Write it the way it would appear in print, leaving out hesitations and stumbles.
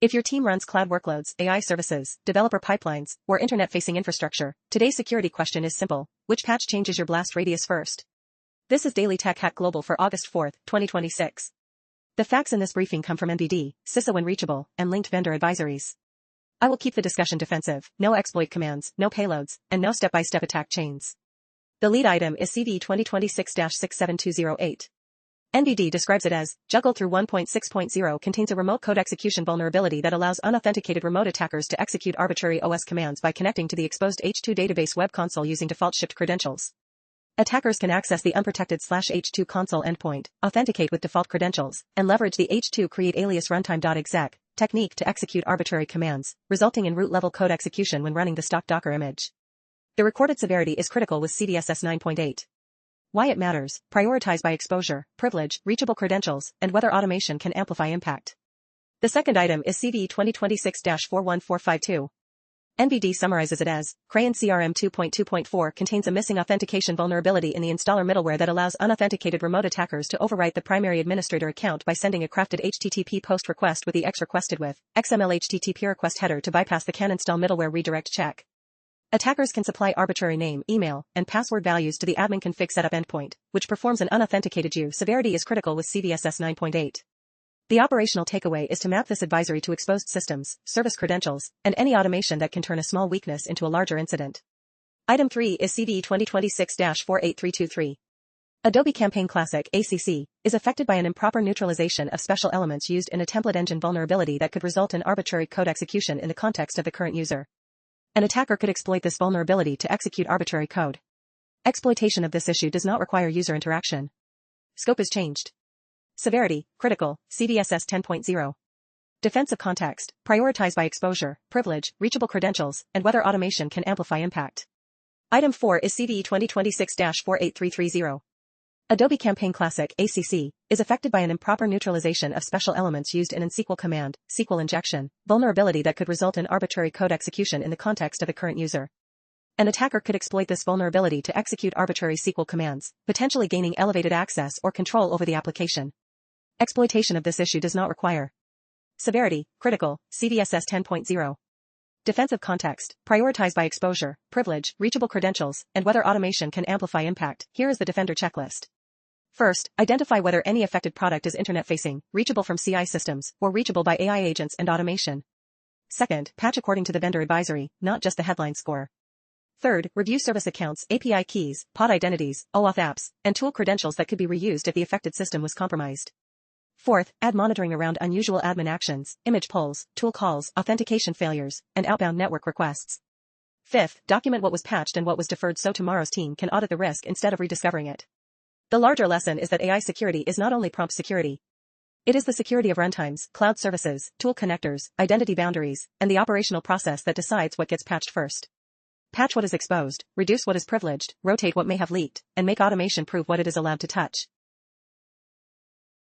If your team runs cloud workloads, AI services, developer pipelines, or internet-facing infrastructure, today's security question is simple. Which patch changes your blast radius first? This is Daily Tech Hack Global for August 4, 2026. The facts in this briefing come from NBD, CISO and Reachable, and linked vendor advisories. I will keep the discussion defensive, no exploit commands, no payloads, and no step-by-step attack chains. The lead item is CVE-2026-67208. NBD describes it as, juggled through 1.6.0 contains a remote code execution vulnerability that allows unauthenticated remote attackers to execute arbitrary OS commands by connecting to the exposed H2 database web console using default shipped credentials. Attackers can access the unprotected /H2 console endpoint, authenticate with default credentials, and leverage the H2 create alias runtime.exec technique to execute arbitrary commands, resulting in root-level code execution when running the stock Docker image. The recorded severity is critical with CVSS 9.8. Why it matters: prioritize by exposure, privilege, reachable credentials, and whether automation can amplify impact. The second item is CVE 2026-41452. NBD summarizes it as, Crayon CRM 2.2.4 contains a missing authentication vulnerability in the installer middleware that allows unauthenticated remote attackers to overwrite the primary administrator account by sending a crafted HTTP post request with the X requested with XML HTTP request header to bypass the can install middleware redirect check. Attackers can supply arbitrary name, email, and password values to the admin config setup endpoint, which performs an unauthenticated view. Severity is critical with CVSS 9.8. The operational takeaway is to map this advisory to exposed systems, service credentials, and any automation that can turn a small weakness into a larger incident. Item 3 is CVE 2026-48323. Adobe Campaign Classic (ACC) is affected by an improper neutralization of special elements used in a template engine vulnerability that could result in arbitrary code execution in the context of the current user. An attacker could exploit this vulnerability to execute arbitrary code. Exploitation of this issue does not require user interaction. Scope is changed. Severity, critical, CVSS 10.0. Defensive context, prioritize by exposure, privilege, reachable credentials, and whether automation can amplify impact. Item 4 is CVE 2026-48330. Adobe Campaign Classic (ACC) is affected by an improper neutralization of special elements used in an SQL command, SQL injection, vulnerability that could result in arbitrary code execution in the context of the current user. An attacker could exploit this vulnerability to execute arbitrary SQL commands, potentially gaining elevated access or control over the application. Exploitation of this issue does not require. Severity, critical, CVSS 10.0. Defensive context, prioritize by exposure, privilege, reachable credentials, and whether automation can amplify impact. Here is the defender checklist. First, identify whether any affected product is internet-facing, reachable from CI systems, or reachable by AI agents and automation. Second, patch according to the vendor advisory, not just the headline score. Third, review service accounts, API keys, pod identities, OAuth apps, and tool credentials that could be reused if the affected system was compromised. Fourth, add monitoring around unusual admin actions, image pulls, tool calls, authentication failures, and outbound network requests. Fifth, document what was patched and what was deferred so tomorrow's team can audit the risk instead of rediscovering it. The larger lesson is that AI security is not only prompt security. It is the security of runtimes, cloud services, tool connectors, identity boundaries, and the operational process that decides what gets patched first. Patch what is exposed, reduce what is privileged, rotate what may have leaked, and make automation prove what it is allowed to touch.